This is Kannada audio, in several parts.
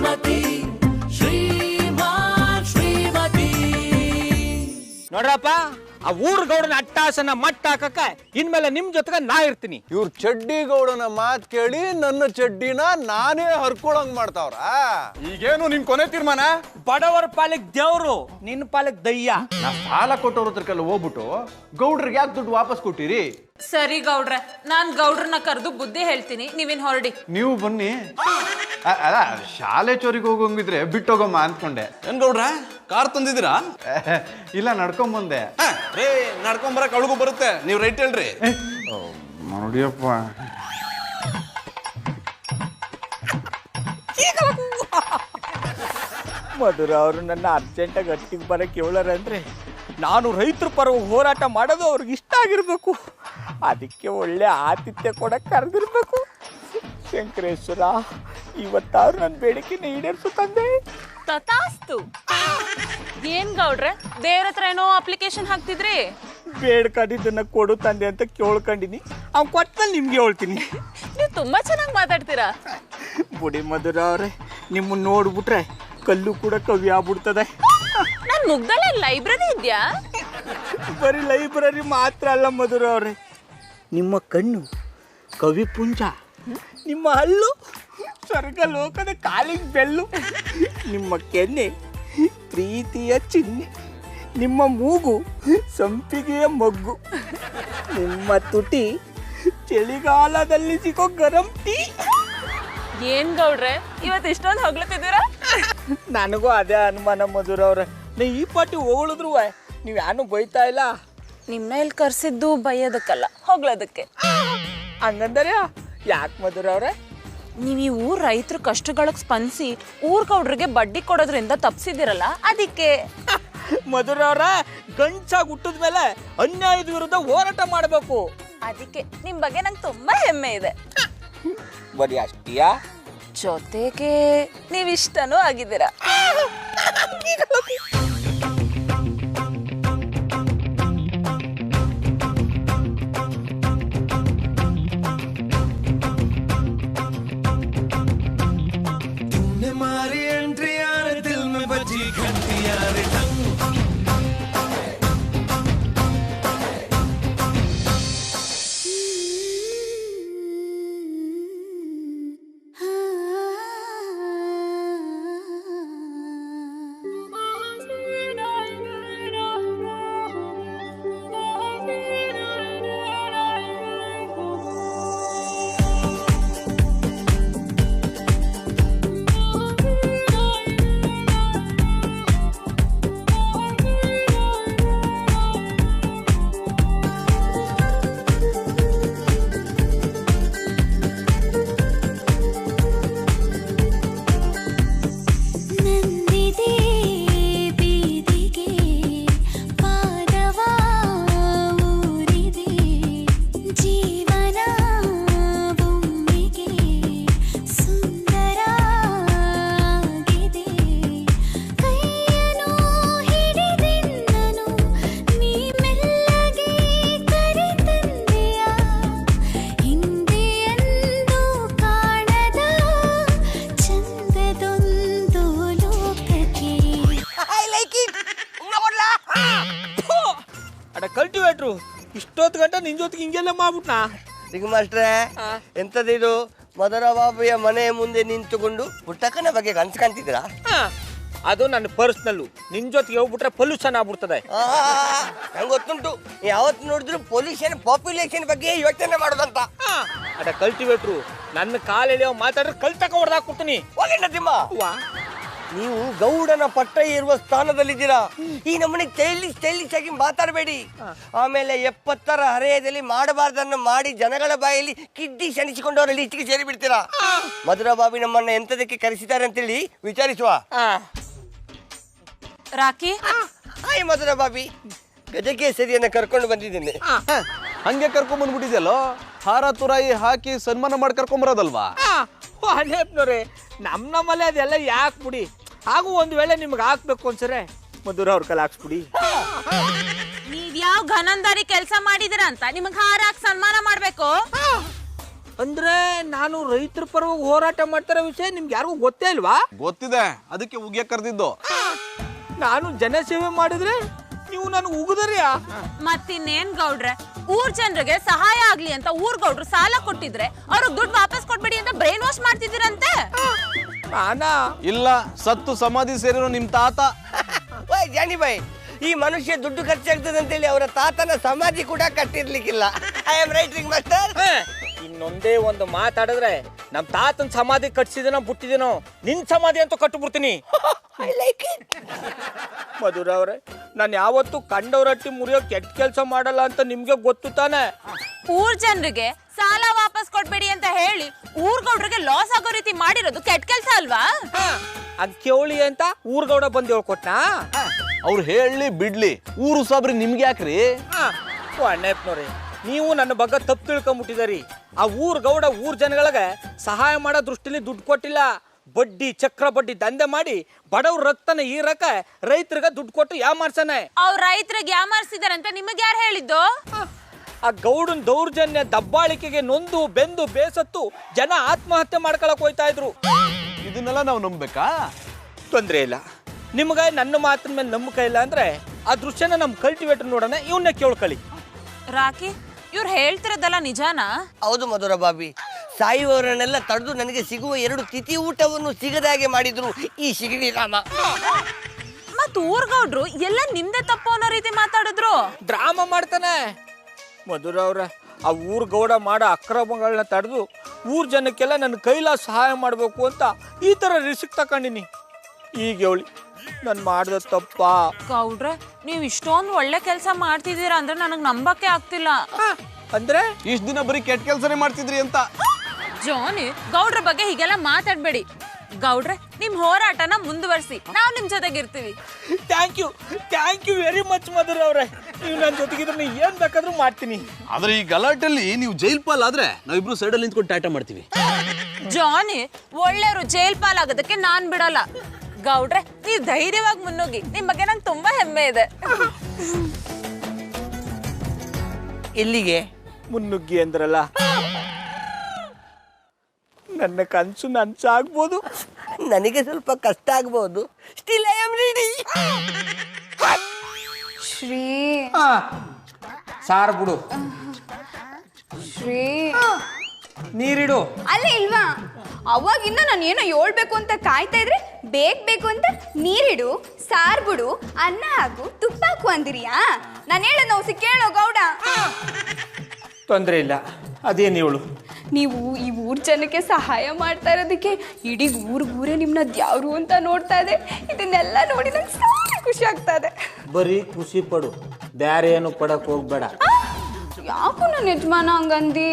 ಶ್ರೀಮತಿ ಶ್ರೀಮತಿ ನೋಡ್ರಪ್ಪ, ಆ ಊರ್ ಗೌಡನ ಅಟ್ಟಾಸನ ಮಟ್ಟ ಹಾಕಕ್ಕ ಇನ್ಮೇಲೆ ನಿಮ್ ಜೊತೆಗೆ ನಾ ಇರ್ತೀನಿ. ಇವ್ರ ಚಡ್ಡಿ ಗೌಡನ ಮಾತ್ ಕೇಳಿ ನನ್ನ ಚಡ್ಡಿನ ನಾನೇ ಹರ್ಕೊಳಂಗ್ ಮಾಡ್ತಾವ್ರ. ಈಗೇನು ನಿನ್ ಕೊನೆ ತೀರ್ಮಾನ? ಬಡವರ ಪಾಲಿಗೆ ದೇವ್ರು, ನಿನ್ನ ಪಾಲಿಗೆ ದಯ್ಯ. ನಾ ಸಾಲ ಕೊಟ್ಟವ್ರ ಹತ್ರಕ್ಕೆಲ್ಲ ಹೋಗ್ಬಿಟ್ಟು ಗೌಡ್ರಿಗೆ ಯಾಕೆ ದುಡ್ಡು ವಾಪಸ್ ಕೊಟ್ಟಿರಿ? ಸರಿ ಗೌಡ್ರೆ, ನಾನ್ ಗೌಡ್ರನ್ನ ಕರೆದು ಬುದ್ಧಿ ಹೇಳ್ತೀನಿ, ನೀವೇನ್ ಹೊರಡಿ. ನೀವು ಬನ್ನಿ. ಅಲ್ಲ, ಶಾಲೆ ಚೋರಿಗೆ ಹೋಗಂಗಿದ್ರೆ ಬಿಟ್ಟೋಗಮ್ಮ ಅನ್ಕೊಂಡೆ. ಏನ್ ಗೌಡ್ರ, ಕಾರ್ ತಂದಿದ್ದೀರಾ? ಇಲ್ಲ, ನಡ್ಕೊಂಬಂದೆ. ರೇ, ನಡ್ಕೊಂಬರಕ್ ಅವಳಿಗೂ ಬರುತ್ತೆ, ನೀವ್ ರೈಟ್ ಹೇಳ್ರಿ. ನೋಡಿಯಪ್ಪ, ಮಧುರ ಅವರು ನನ್ನ ಅರ್ಜೆಂಟಾಗಿ ಅಟ್ಟಿಗೆ ಬರಕ್ಕೆ ಹೇಳಾರಂದ್ರೆ ನಾನು ರೈತರ ಪರವಾಗಿ ಹೋರಾಟ ಮಾಡೋದು ಅವ್ರಿಗೆ ಇಷ್ಟ ಆಗಿರ್ಬೇಕು. ಅದಕ್ಕೆ ಒಳ್ಳೆ ಆತಿಥ್ಯ ಕೊಡಕ್ಕೆ ಕರೆದಿರ್ಬೇಕು. ಶಂಕರೇಶ್ವರ, ಇವತ್ತಾದ್ರು ನನ್ನ ಬೇಡಿಕೆನ ಈಡೇರಿಸು ತಂದೆ. ತಥಾಸ್ತು. ಏನ್ ಗೌಡ್ರೆ, ದೇವ್ರ ಹತ್ರ ಏನೋ ಅಪ್ಲಿಕೇಶನ್ ಹಾಕ್ತಿದ್ರಿ? ಬೇಡ್ಕೊಂಡಿದ್ದನ್ನ ಕೊಡು ತಂದೆ ಅಂತ ಕೇಳ್ಕೊಂಡಿನಿ. ಅವ್ನು ಕೊಟ್ಟಲ್ಲಿ ನಿಮ್ಗೆ ಹೇಳ್ತೀನಿ. ನೀವು ತುಂಬಾ ಚೆನ್ನಾಗಿ ಮಾತಾಡ್ತೀರಾ. ಬುಡಿ ಮಧುರ ಅವ್ರೆ, ನಿಮ್ಮನ್ನ ನೋಡ್ಬಿಟ್ರೆ ಕಲ್ಲು ಕೂಡ ಕವಿ ಆಗ್ಬಿಡ್ತದೆ. ನನ್ ಮುಗ್ದಲ್ಲೇ ಲೈಬ್ರರಿ ಇದ್ಯಾ? ಬರೀ ಲೈಬ್ರರಿ ಮಾತ್ರ ಅಲ್ಲ ಮಧುರ ಅವ್ರೆ, ನಿಮ್ಮ ಕಣ್ಣು ಕವಿ ಪುಂಜ, ನಿಮ್ಮ ಹಲ್ಲು ಸ್ವರ್ಗ ಲೋಕದ ಕಾಲಿಗೆ ಬೆಲ್ಲು, ನಿಮ್ಮ ಕೆನ್ನೆ ಪ್ರೀತಿಯ ಚಿಹ್ನೆ, ನಿಮ್ಮ ಮೂಗು ಸಂಪಿಗೆಯ ಮೊಗ್ಗು, ನಿಮ್ಮ ತುಟಿ ಚಳಿಗಾಲದಲ್ಲಿ ಸಿಗೋ ಗರಂ ಟೀ. ಏನ್ ಗೌಡ್ರೆ, ಇವತ್ತು ಇಷ್ಟೊಂದು ಹೊಗ್ಲತ್ತಿದ್ದೀರಾ? ನನಗೂ ಅದೇ ಅನುಮಾನ ಮಧುರ ಅವ್ರೆ. ನೀ ಈ ಪಾಟಿ ಹೋಗಳಿದ್ರು ನೀವು ಯಾನು ಬೈತಾ ಇಲ್ಲ. ನಿಮ್ಮನ್ನ ಇಲ್ಲಿ ಕರ್ಸಿದ್ದು ಬೈಯೋದಕ್ಕಲ್ಲ, ಹೊಗ್ಳೋದಕ್ಕೆ. ಹಂಗಂದರೆ ಯಾಕೆ ಮಧುರ ಅವ್ರೆ? ನೀವು ಈ ಊರ್ ರೈತರ ಕಷ್ಟಗಳಿಗೆ ಸ್ಪಂದಿಸಿ ಊರ್ ಗೌಡ್ರಿಗೆ ಬಡ್ಡಿ ಕೊಡೋದ್ರಿಂದ ತಪ್ಸಿದಿರಲ್ಲ, ಅದಕ್ಕೆ. ಮಧುರ ಅವ್ರ, ಗಂಚಾಗಿ ಹುಟ್ಟಿದ ಮೇಲೆ ಅನ್ಯಾಯದ ವಿರುದ್ಧ ಹೋರಾಟ ಮಾಡಬೇಕು. ಅದಕ್ಕೆ ನಿಮ್ ಬಗ್ಗೆ ನಂಗೆ ತುಂಬಾ ಹೆಮ್ಮೆ ಇದೆ. ಬರೀ ಅಷ್ಟಿಯಾ? ಜೊತೆಗೆ ನೀವಿಷ್ಟನೂ ಆಗಿದ್ದೀರಾ. मारी एंट्री यार दिल में बजी घंटी यार ढंग ಕಲ್ಟಿವೇಟ್ರು ಇಷ್ಟೊತ್ತು ಗಂಟೆ ನಿನ್ ಜೊತೆಗೆ ಹಿಂಗೆಲ್ಲ ಮಾಡ್ಬಿಟ್ನಾ? ಈಗ ಮಾಸ್ಟ್ರೆ, ಎಂಥದಿದು ಮಧುರ ಬಾಬುಯ ಮನೆ ಮುಂದೆ ನಿಂತುಕೊಂಡು ಪುಟ್ಟಕ್ಕನ ಬಗ್ಗೆ ಕನ್ಸ್ಕೊಂತಿದ್ದೀರಾ? ಅದು ನನ್ನ ಪರ್ಸ್ನಲ್ಲು. ನಿನ್ ಜೊತೆಗೆ ಹೋಗ್ಬಿಟ್ರೆ ಪೊಲ್ಯೂಷನ್ ಆಗ್ಬಿಡ್ತದೆ. ನಂಗೆ ಗೊತ್ತುಂಟು, ಯಾವತ್ತು ನೋಡಿದ್ರು ಪೊಲ್ಯೂಷನ್ ಪಾಪ್ಯುಲೇಷನ್ ಬಗ್ಗೆ ಯೋಚನೆ ಮಾಡೋದಂತ. ಅದ ಕಲ್ಟಿವೇಟ್ರು ನನ್ನ ಕಾಲೆಳೆಯೋ ಮಾತಾಡ್ರೆ ಕಲ್ ತಕ ಹೊಡೆದಾಕ್ಬಿಡ್ತೀನಿ. ಹೋಗಿಲ್ಲ ತಿಮ್ಮ, ನೀವು ಗೌಡನ ಪಟ್ಟ ಇರುವ ಸ್ಥಾನದಲ್ಲಿದ್ದೀರಾ. ಈ ನಮ್ಮನೆ ಸ್ಟೈಲಿಶ್ ಆಗಿ ಮಾತಾಡಬೇಡಿ. ಆಮೇಲೆ 70ರ ಹರೆಯದಲ್ಲಿ ಮಾಡಬಾರ್ದನ್ನು ಮಾಡಿ ಜನಗಳ ಬಾಯಲ್ಲಿ ಕಿಡ್ಡಿ ಶನಿಸಿಕೊಂಡವರಲ್ಲಿ ಇಚ್ಚಿಗೆ ಸೇರಿ ಬಿಡ್ತೀರಾ. ಮಧುರ ಬಾಬಿ ನಮ್ಮನ್ನ ಎಂತದಕ್ಕೆ ಕರೆಸಿದ್ದಾರೆ ಅಂತೇಳಿ ವಿಚಾರಿಸುವ. ರಾಕಿ, ಹಾಯ್ ಮಧುರ ಬಾಬಿ, ಗಜಕೇಸರಿಯನ್ನ ಕರ್ಕೊಂಡು ಬಂದಿದ್ದೇನೆ. ಹಂಗೆ ಕರ್ಕೊಂಡ್ ಬಂದ್ಬಿಟ್ಟಿದ್ಯಲ್ಲೋ, ಹಾರ ತುರಾಯಿ ಹಾಕಿ ಸನ್ಮಾನ ಮಾಡಿ ಕರ್ಕೊಂಬರೋದಲ್ವಾ? ಅನೇಪ್ನವ್ರೆ, ನಮ್ಮಲ್ಲೇ ಅದೆಲ್ಲ ಯಾಕೆ ಬಿಡಿ. ಹಾಗೂ ಒಂದು ವೇಳೆ ನಿಮ್ಗೆ ಹಾಕ್ಬೇಕು ಅನ್ಸರೆ ಮಧುರ ಅವ್ರ ಕೈಲಿ ಹಾಕ್ಸ್ಬಿಡಿ. ನೀವ್ ಯಾವ ಘನಂದಾರಿ ಕೆಲಸ ಮಾಡಿದಿರ ಅಂತ ನಿಮಗ್ ಹಾರ ಹಾಕಿ ಸನ್ಮಾನ ಮಾಡ್ಬೇಕು. ಅಂದ್ರೆ ನಾನು ರೈತರ ಪರವಾಗಿ ಹೋರಾಟ ಮಾಡ್ತಾರೋ ವಿಷಯ ನಿಮ್ಗೆ ಯಾರಿಗೂ ಗೊತ್ತೇ ಇಲ್ವಾ? ಗೊತ್ತಿದೆ, ಅದಕ್ಕೆ ಉಗಿಯ ಕರೆದಿದ್ದು. ನಾನು ಜನಸೇವೆ ಮಾಡಿದ್ರೆ ನೀವು ನನಗೆ ಉಗಿದರಿಯಾ? ಮತ್ತಿನ್ನೇನ್ ಗೌಡ್ರೆ, ಊರ್ ಜನರಿಗೆ ಸಹಾಯ ಆಗ್ಲಿ ಅಂತ ಊರ್ ಗೌಡ್ರು ಸಾಲ ಕೊಟ್ಟಿದ್ರೆ ಅವ್ರಿಗೆ ದುಡ್ಡು ವಾಪಸ್ ಕೊಡ್ಬೇಡಿ ಅಂತ ಬ್ರೈನ್ ವಾಶ್ ಮಾಡ್ತಿದ್ದೀರಂತೆ. ನಾನಾ? ಇಲ್ಲ, ಸತ್ತು ಸಮಾಧಿ ಸೇರಿರೋ ನಿಮ್ ತಾತ. ಓಯ್ ಜಾನಿ ಬಾಯ್, ಈ ಮನುಷ್ಯ ದುಡ್ಡು ಖರ್ಚಾಗ್ತದೆ ಅಂತೇಳಿ ಅವರ ತಾತನ ಸಮಾಧಿ ಕೂಡ ಕಟ್ಟಿರ್ಲಿಕ್ಕಿಲ್ಲ. I am writing master. ಇನ್ನೊಂದೇ ಒಂದು ಮಾತಾಡಿದ್ರೆ ನಮ್ ತಾತನ ಸಮಾಧಿ ಕಟ್ಸಿದನೋ ಬಿಟ್ಟಿದನೋ, ನಿನ್ ಸಮಾಧಿ ಅಂತೂ ಕಟ್ಟುಬಿಡ್ತೀನಿ. I like it. ಮಧುರ ಅವ್ರೆ, ನಾನು ಯಾವತ್ತು ಕಂಡವ್ರಟ್ಟಿ ಮುರಿಯೋ ಕೆಟ್ಟ ಕೆಲಸ ಮಾಡಲ್ಲ ಅಂತ ನಿಮ್ಗೆ ಗೊತ್ತು ತಾನೆ. ಊರ್ ಜನರಿಗೆ ಸಾಲ ವಾಪಸ್ ಕೊಡ್ಬೇಡಿ ಅಂತ ಹೇಳಿ ಊರ್ ಗೌಡ್ರಿಗೆ ಲಾಸ್ ಆಗೋ ರೀತಿ ಮಾಡಿರೋದು ಕೆಟ್ಟ ಕೆಲ್ಸ ಅಲ್ವಾ? ಅಕ್ಕಿ ಅಂತ ಊರ್ಗೌಡ ಬಂದು ಹೇಳ್ಕೊಟ್ನಾ? ಅವ್ರು ಹೇಳಿ ಬಿಡ್ಲಿ, ಊರು ಸಾಬ್ರಿ ನಿಮ್ಗೆ ಯಾಕ್ರಿ? ಅಣ್ಣಪ್ಪನವ್ರಿ, ನೀವು ನನ್ನ ಬಗ್ಗೆ ತಪ್ಪು ತಿಳ್ಕೊಂಬಿಟ್ಟಿದಾರಿ. ಆ ಊರ್ ಗೌಡ ಊರ್ ಜನಗಳಿಗೆ ಸಹಾಯ ಮಾಡೋ ದೃಷ್ಟಿಲಿ ದುಡ್ಡು ಕೊಟ್ಟಿಲ್ಲ, ಬಡ್ಡಿ ಚಕ್ರ ಬಡ್ಡಿ ದಂಧೆ ಮಾಡಿ ಬಡವ್ರ ರಕ್ತನ ಈರಕ ರೈತರಿಗೆ ದುಡ್ಡು ಕೊಟ್ಟು ಯಾಮಾರ್ಸನೆ. ಅವ್ರ ರೈತರಿಗೆ ಯಾಮಾರ್ಸಿದಾರಂತ ನಿಮಗೆ ಯಾರು ಹೇಳಿದ್ದು? ಆ ಗೌಡನ್ ದೌರ್ಜನ್ಯ ದಬ್ಬಾಳಿಕೆಗೆ ನೊಂದು ಬೆಂದು ಬೇಸತ್ತು ಜನ ಆತ್ಮಹತ್ಯೆ ಮಾಡ್ಕೊಳಕ್ ಹೋಯ್ತಾ ಇದ್ರು. ಇದನ್ನೆಲ್ಲ ನಾವು ನಂಬೇಕಾ? ತೊಂದ್ರೆ ಇಲ್ಲ, ನಿಮ್ಗೆ ನನ್ನ ಮಾತಿನ ಮೇಲೆ ನಂಬಿಕೆ ಇಲ್ಲ ಅಂದ್ರೆ ಆ ದೃಶ್ಯನ ನಮ್ ಕಲ್ಟಿವೇಟರ್ ನೋಡೋಣ, ಇವನ್ನ ಕೇಳ್ಕೊಳ್ಳಿ. ರಾಕಿ, ಇವ್ರು ಹೇಳ್ತಿರೋದಲ್ಲ ನಿಜಾನಾ? ಹೌದು ಮಧುರ ಬಾಬಿ, ಸಾಯುವವರನ್ನೆಲ್ಲ ತಡೆದು ನನಗೆ ಸಿಗುವ 2 ತಿಥಿ ಊಟವನ್ನು ಸಿಗದ ಹಾಗೆ ಮಾಡಿದ್ರು ಈ ಶಿಗಡಿ ರಾಮ. ಮತ್ ಊರ್ ಗೌಡ್ರು ಎಲ್ಲ ನಿಮ್ದೇ ತಪ್ಪು ಅನ್ನೋ ರೀತಿ ಮಾತಾಡಿದ್ರು. ಡ್ರಾಮಾ ಮಾಡ್ತಾನೆ. ಮಧುರ ಅವ್ರ, ಆ ಊರ್ ಗೌಡ ಮಾಡೋ ಅಕ್ರಮಗಳನ್ನ ತಡೆದು ಊರ್ ಜನಕ್ಕೆಲ್ಲ ನನ್ನ ಕೈಲಾಸ ಸಹಾಯ ಮಾಡಬೇಕು ಅಂತ ಈ ತರ ರಿಸ್ಕ್ ತಕೊಂಡಿನಿ. ಈಗ ಹೇಳಿ, ನಾನು ಮಾಡ್ದ ತಪ್ಪ? ಗೌಡ್ರೆ, ನೀವ್ ಇಷ್ಟೊಂದು ಒಳ್ಳೆ ಕೆಲಸ ಮಾಡ್ತಿದ್ದೀರಾ ಅಂದ್ರೆ ನನಗ್ ನಂಬಕ್ಕೆ ಆಗ್ತಿಲ್ಲ. ಅಂದ್ರೆ ಇಷ್ಟ ದಿನ ಬರೀ ಕೆಟ್ಟ ಕೆಲ್ಸನೇ ಮಾಡ್ತಿದ್ರಿ ಅಂತ. ಜಾನಿ, ಗೌಡ್ರ ಬಗ್ಗೆ ಹೀಗೆಲ್ಲ ಮಾತಾಡ್ಬೇಡಿ. ಗೌಡ್ರೆ, ನಿಮ್ ಹೋರಾಟನ ಮುಂದುವರಿಸಿ, ನಾವ್ ನಿಮ್ ಜೊತೆಗಿರ್ತೀವಿ. ಥ್ಯಾಂಕ್ ಯು ವೆರಿ ಮಚ್ ಮಧುರ ಅವ್ರೆ. ನೀವು ನನ್ನ ಜೊತೆಗಿದ್ರೆ ಏನ್ ಬೇಕಾದ್ರೂ ಮಾಡ್ತೀನಿ. ಆದ್ರೆ ಈ ಗಲಾಟೆಲ್ಲಿ ನೀವು ಜೈಲ್ ಪಾಲ್ ಆದ್ರೆ ನಾವಿಬ್ರು ಸೈಡಲ್ಲಿ ನಿಂತ್ಕೊಂಡು ಟಾಟಾ ಮಾಡ್ತೀವಿ. ಜಾನಿ, ಒಳ್ಳೆಯವರು ಜೈಲ್ ಪಾಲಾಗೋದಕ್ಕೆ ನಾನ್ ಬಿಡಲ್ಲ. ಗೌಡ್ರೆ, ನೀವ್ ಧೈರ್ಯವಾಗಿ ಮುನ್ನುಗ್ಗಿ, ನಿಮ್ ಬಗ್ಗೆ ನಂಗೆ ತುಂಬಾ ಹೆಮ್ಮೆ ಇದೆ. ಎಲ್ಲಿಗೆ ಮುನ್ನುಗ್ಗಿ ಅಂದ್ರಲ್ಲ, ನನ್ನ ಕನ್ಸು ನನ್ಸಾಗ್ಬೋದು, ನನಗೆ ಸ್ವಲ್ಪ ಕಷ್ಟ ಆಗ್ಬಹುದು. Still I am ready. Shri sir ಬಿಡು, ಶ್ರೀ ನೀರಿಡು. ಅಲ್ಲೇ ಇಲ್ವಾ? ಅವಾಗಿಂದ ನಾನು ಏನೋ ಹೇಳ್ಬೇಕು ಅಂತ ಕಾಯ್ತಾ ಇದ್ರೆ ಬೇಕು ಅಂತ ನೀರಿಡು, ಸಾರ್ ಬಿಡು, ಅನ್ನ ಹಾಕು, ತುಪ್ಪ ಹಾಕು ಅಂದಿರಿಯಾ? ನಾನು ಹೇಳೋದು ನಾವು ಕೇಳೋ ಗೌಡ. ತೊಂದ್ರೆ ಇಲ್ಲ, ಅದೇನು ಹೇಳು. ನೀವು ಈ ಊರ್ ಜನಕ್ಕೆ ಸಹಾಯ ಮಾಡ್ತಾ ಇರೋದಕ್ಕೆ ಇಡೀ ಊರೇ ನಿಮ್ಮನ್ನ ದ್ಯಾವ್ರು ಅಂತ ನೋಡ್ತಾ ಇದೆ. ಇದನ್ನೆಲ್ಲ ನೋಡಿ ನಂಗೆ ಸಾರಿ ಖುಷಿ ಆಗ್ತಾ ಇದೆ. ಬರೀ ಖುಷಿ ಪಡು, ಬ್ಯಾರೆ ಏನು ಪಡಕ್ ಹೋಗ್ಬೇಡ. ಯಾಕೋ ನನ್ನ ಯಜಮಾನ ಹಂಗಂದಿ?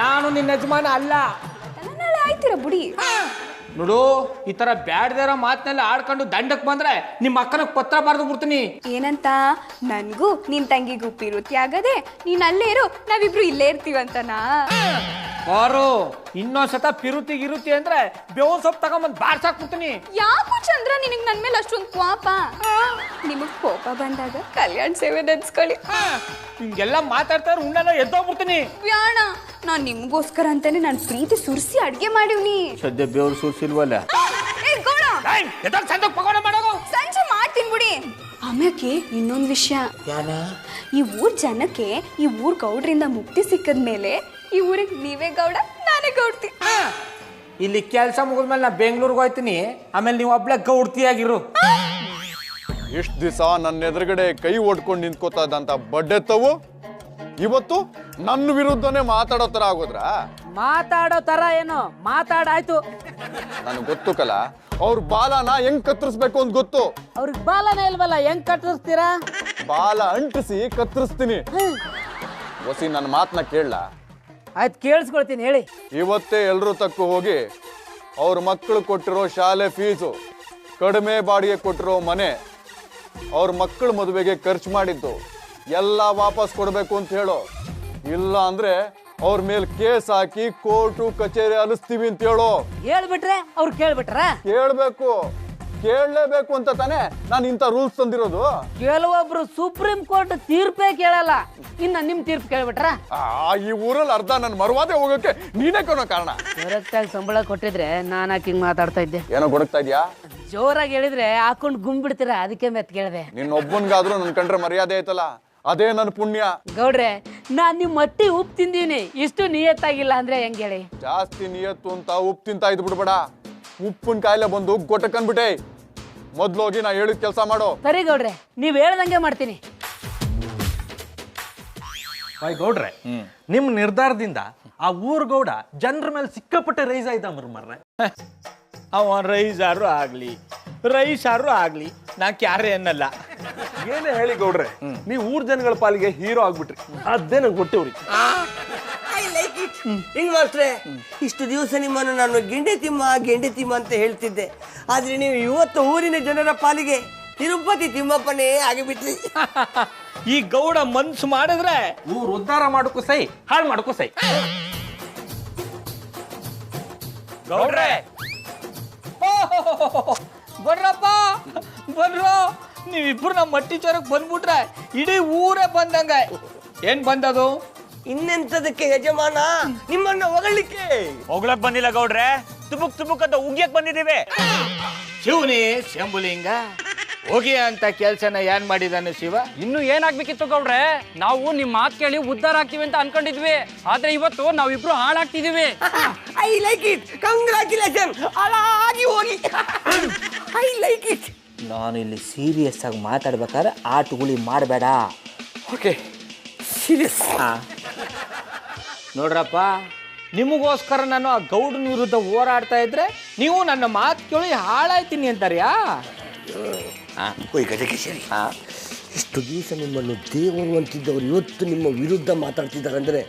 ನಾನು ನಿನ್ನ ಯಜಮಾನ ಅಲ್ಲ. ನಾಳೆ ಆಯ್ತೀರ ಬುಡಿ. ನೋಡು, ಈ ತರ ಬ್ಯಾಡ್ದಾರ ಮಾತನ್ನೆಲ್ಲ ಆಡ್ಕೊಂಡು ದಂಡಕ್ ಬಂದ್ರೆ ನಿಮ್ಮ ಅಕ್ಕನ ಪತ್ರ ಬರೆದು ಬಿಡ್ತೀನಿ. ಏನಂತ? ನನ್ಗೂ ನಿನ್ ತಂಗಿಗೂ ಪಿರುತಿ ಆಗದೆ, ನೀನ್ ಅಲ್ಲೇ ಇರು, ನಾವಿಬ್ರು ಇಲ್ಲೇ ಇರ್ತೀವಂತನಾ? ಬಾರು, ಇನ್ನೊಂದ್ಸತ ಪಿರುತಿ ಗಿರುತಿ ಅಂದ್ರೆ ಬೇವನ್ ಸೊಪ್ಪು ತಗೊಂಬಂದ್ ಬಾರ್ಸಾಕ್ ಬಿಡ್ತೀನಿ. ಯಾಕೋ ಚಂದ್ರ ನಿನಗ್ ನನ್ ಮೇಲೆ ಅಷ್ಟೊಂದು ಕೋಪ? ನಿಮಗ್ ಕೋಪ ಬಂದಾಗ ಕಲ್ಯಾಣ ಸೇವೆ ನೆನ್ಸ್ಕೊಳ್ಳಿ. ಹಿಂಗೆಲ್ಲ ಮಾತಾಡ್ತಾರೆ, ಉಣ್ಣೆಲ್ಲ ಎದ್ದೋಗ್ಬಿಡ್ತೀನಿ. ಬ್ಯಾಣ, ನಾನ್ ನಿಮ್ಗೋಸ್ಕರ ಅಂತಾನೆ ನಾನ್ ಪ್ರೀತಿ ಸುರ್ಸಿ ಅಡ್ಗೆ ಮಾಡಿವ್ನಿ. ಸದ್ಯ ಬೇವ್ರು ಸುರ್ಸಿಲ್ವಲ್ಲ. ಸಂಜೆ ಮಾಡ್ತೀನಿ ಬಿಡಿ. ಆಮ್ಯಾಕೆ ಇನ್ನೊಂದ್ ವಿಷಯ, ಈ ಊರ್ ಜನಕ್ಕೆ ಈ ಊರ್ ಗೌಡ್ರಿಂದ ಮುಕ್ತಿ ಸಿಕ್ಕದ್ಮೇಲೆ ಈ ಊರಿಗೆ ನೀವೇ ಗೌಡ, ನಾನೇ ಗೌಡ್ತಿ. ಇಲ್ಲಿ ಕೆಲಸ ಮುಗಿದ್ಮೇಲೆ ನಾ ಬೆಂಗ್ಳೂರ್ಗೆ ಹೋಯ್ತೀನಿ, ಆಮೇಲೆ ನೀವು ಒಬ್ಳೆ ಗೌಡ್ತಿಯಾಗಿರು. ಎಷ್ಟು ದಿವಸ ನನ್ನ ಎದುರುಗಡೆ ಕೈ ಒಡ್ಕೊಂಡು ನಿಂತ್ಕೋತಾ ಇದ್ದಂತ ಬಡ್ಡೆತ್ತವು ಇವತ್ತು ನನ್ನ ವಿರುದ್ಧನೇ ಮಾತಾಡೋ ತರ ಆಗೋದ್ರಾ? ಮಾತಾಡೋ ತರ ಏನು ಮಾತಾಡಾಯ್ತು. ನನಗೆ ಗೊತ್ತು ಕಲ, ಅವ್ರ ಬಾಲನ ಹೆಂಗ್ ಕತ್ತರಿಸ್ಬೇಕು ಅಂತ ಗೊತ್ತು. ಅವ್ರಿಗೆ ಬಾಲನೇ ಇಲ್ವಲ್ಲ, ಹೆಂಗ್ ಕತ್ತರಿಸ್ತೀರಾ? ಬಾಲ ಅಂಟಿಸಿ ಕತ್ತರಿಸ್ತೀನಿ. ಹೊಸಿ ನನ್ನ ಮಾತನ್ನ ಕೇಳಲ್ಲ? ಆಯ್ತು, ಕೇಳಿಸ್ಕೊಳ್ತೀನಿ, ಹೇಳಿ. ಇವತ್ತೇ ಎಲ್ರೂ ತಕ್ಕ ಹೋಗಿ ಅವ್ರ ಮಕ್ಕಳು ಕೊಟ್ಟಿರೋ ಶಾಲೆ ಫೀಸು, ಕಡಿಮೆ ಬಾಡಿಗೆ ಕೊಟ್ಟಿರೋ ಮನೆ, ಅವ್ರ ಮಕ್ಕಳ ಮದುವೆಗೆ ಖರ್ಚು ಮಾಡಿದ್ದು ಎಲ್ಲ ವಾಪಸ್ ಕೊಡ್ಬೇಕು ಅಂತ ಹೇಳೋ. ಇಲ್ಲ ಅಂದ್ರೆ ಅವ್ರ ಮೇಲೆ ಕೇಸ್ ಹಾಕಿ ಕೋರ್ಟು ಕಚೇರಿ ಅಲಿಸ್ತೀವಿ ಅಂತ ಹೇಳೋ. ಹೇಳ್ಬಿಟ್ರೆ ಅವ್ರು ಕೇಳ್ಬಿಟ್ರ? ಕೇಳ್ಬೇಕು. ಕೇಳಲೇಬೇಕು ಅಂತ ತಾನೇ ನಾನು ಇಂಥ ರೂಲ್ಸ್ ತಂದಿರೋದು. ಕೆಲವೊಬ್ರು ಸುಪ್ರೀಂ ಕೋರ್ಟ್ ತೀರ್ಪೇ ಕೇಳಲ್ಲ, ಇನ್ನ ನಿಮ್ ತೀರ್ಪು ಕೇಳ್ಬಿಟ್ರ? ಈ ಊರಲ್ಲಿ ಅರ್ಧ ನನ್ನ ಮರುವಾದೆ ಹೋಗೋಕೆ ನೀನೇ ಕೊನೋ ಕಾರಣ. ಕರೆಕ್ಟ್ ಆಗಿ ಸಂಬಳ ಕೊಟ್ಟಿದ್ರೆ ನಾನು ಯಾಕೆ ಹಿಂಗ್ ಮಾತಾಡ್ತಾ ಇದ್ದೆ? ಏನೋ ಗೊಡಗ್ತಾ ಇದ್ಯಾ? ಜೋರಾಗಿ ಹೇಳಿದ್ರೆ ಹಾಕೊಂಡು ಗುಂಬಿಡ್ತೀರಾ, ಅದಕ್ಕೆ ಮೆತ್ ಕೇಳಿದೆ. ನಿನ್ನ ಒಬ್ಬನ್ಗಾದ್ರೂ ನನ್ ಕಂಡ್ರೆ ಮರ್ಯಾದೆ ಐತಲ್ಲ, ಅದೇ ನನ್ನ ಪುಣ್ಯ. ಗೌಡ್ರೆ, ನಾನ್ ನಿಮ್ ಮಟ್ಟಿ ಉಪ್ಪು ತಿಂದೀನಿ, ಇಷ್ಟು ನಿಯತ್ತಾಗಿಲ್ಲ ಅಂದ್ರೆ ಹೆಂಗ್ ಹೇಳಿ? ಜಾಸ್ತಿ ನಿಯತ್ತು ಅಂತ ಉಪ್ಪು ತಿಂತಾ ಇದ್ ಬಿಡ್ಬೇಡ. ಉಪ್ಪಿನ ಕಾಯಿಲೆ ಬಂದು ಗೊಟ್ಟಕ್ಕನ್ಬಿಟ್ಟೆ. ಮೊದ್ಲು ಹೋಗಿ ನಾ ಹೇಳಿದ ಕೆಲಸ ಮಾಡೋ. ಸರಿ ಗೌಡ್ರೆ, ನೀವ್ ಹೇಳ್ದಂಗೆ ಮಾಡ್ತೀನಿ. ಗೌಡ್ರೆ, ನಿಮ್ ನಿರ್ಧಾರದಿಂದ ಆ ಊರ್ ಗೌಡ ಜನರ ಮೇಲೆ ಸಿಕ್ಕಾಪಟ್ಟೆ ರೈಸ್ ಆಯ್ತಾ ಮರ್ರೆ. ಅವ ರೈಸಾರು ಆಗ್ಲಿ ರೈಸಾರು ಆಗ್ಲಿ ನಾ ಕ್ಯಾರೆ ಅನ್ನಲ್ಲ. ಏನೇ ಹೇಳಿ ಗೌಡ್ರೆ, ನೀವು ಊರ್ ಜನಗಳ ಪಾಲಿಗೆ ಹೀರೋ ಆಗ್ಬಿಟ್ರಿ, ಅದೇ ನಂಗೆ ಗೊತ್ತೇವ್ರಿ. ಹಿಂಗ್ ಮಾಸ್ಟ್ರೆ, ಇಷ್ಟು ದಿವಸ ನಿಮ್ಮನ್ನು ನಾನು ಗೆಂಡೆ ತಿಮ್ಮ ಅಂತ ಹೇಳ್ತಿದ್ದೆ, ಆದ್ರೆ ನೀವು ಇವತ್ತು ಊರಿನ ಜನರ ಪಾಲಿಗೆ ತಿರುಪತಿ ತಿಮ್ಮಪ್ಪನೇ ಆಗಿಬಿಟ್ರಿ. ಈ ಗೌಡ ಮನ್ಸು ಮಾಡಿದ್ರೆ ಊರ್ ಉದ್ಧಾರ ಮಾಡೋಕು ಸೈ, ಹಾಳು ಮಾಡೋಕು ಸೈ. ಗೌಡ್ರೆ ಬರ್ರಪ್ಪ ಬರ್ರೋ, ನೀವಿಬ್ರು ನಮ್ಮ ಮಟ್ಟಿ ಚೋರಕ್ ಬಂದ್ಬಿಟ್ರೆ ಇಡೀ ಊರೇ ಬಂದಂಗ. ಏನ್ ಬಂದದು? ಇನ್ನೆಂತದಕ್ಕೆ ಯಜಮಾನ, ನಿಮ್ಮನ್ನ ಹೊಗಳಿಕ್ಕೆ. ಹೋಗ್ಲಕ್ ಬಂದಿಲ್ಲ ಗೌಡ್ರೆ, ತುಬುಕ್ ಅಂತ ಉಗ್ಯಕ್ ಬಂದಿದ್ದೀವಿ. ಶಿವನೇ ಶಂಭುಲಿಂಗ ಹೋಗಿ ಅಂತ ಕೆಲ್ಸನ ಏನ್ ಮಾಡಿದಾನೆ ಶಿವ? ಇನ್ನು ಏನಾಗ್ಬೇಕಿತ್ತು ಗೌಡ್ರೆ, ನಾವು ನಿಮ್ ಮಾತು ಕೇಳಿ ಉದ್ಧಾರ ಆಗ್ತೀವಿ ಅಂತ ಅನ್ಕೊಂಡಿದ್ವಿ, ಆದ್ರೆ ಇವತ್ತು ನಾವಿಬ್ರು ಹಾಳಾಗ್ತಿದೀವಿ. I like it, congratulation. ಹಾಳಾಗಿ ಹೋಗಿ. I like it. ನಾನು ಇಲ್ಲಿ ಸೀರಿಯಸ್ ಆಗಿ ಮಾತಾಡ್ಬೇಕಾದ್ರೆ ಆಟುಗುಳಿ ಮಾಡಬೇಡ. Okay, serious. ನೋಡ್ರಪ್ಪ, ನಿಮಗೋಸ್ಕರ ನಾನು ಆ ಗೌಡನ ವಿರುದ್ಧ ಹೋರಾಡ್ತಾ ಇದ್ರೆ ನೀವು ನನ್ನ ಮಾತು ಕೇಳಿ ಹಾಳಾಯ್ತೀನಿ ಅಂತಾರ್ಯಾ? ಗಜಕೇಶರಿ, ಇಷ್ಟು ದಿವಸ ನಿಮ್ಮನ್ನು ದೇವರು ಅಂತಿದ್ದವರು ಇವತ್ತು ನಿಮ್ಮ ವಿರುದ್ಧ ಮಾತಾಡ್ತಿದ್ದಾರೆ ಅಂದರೆ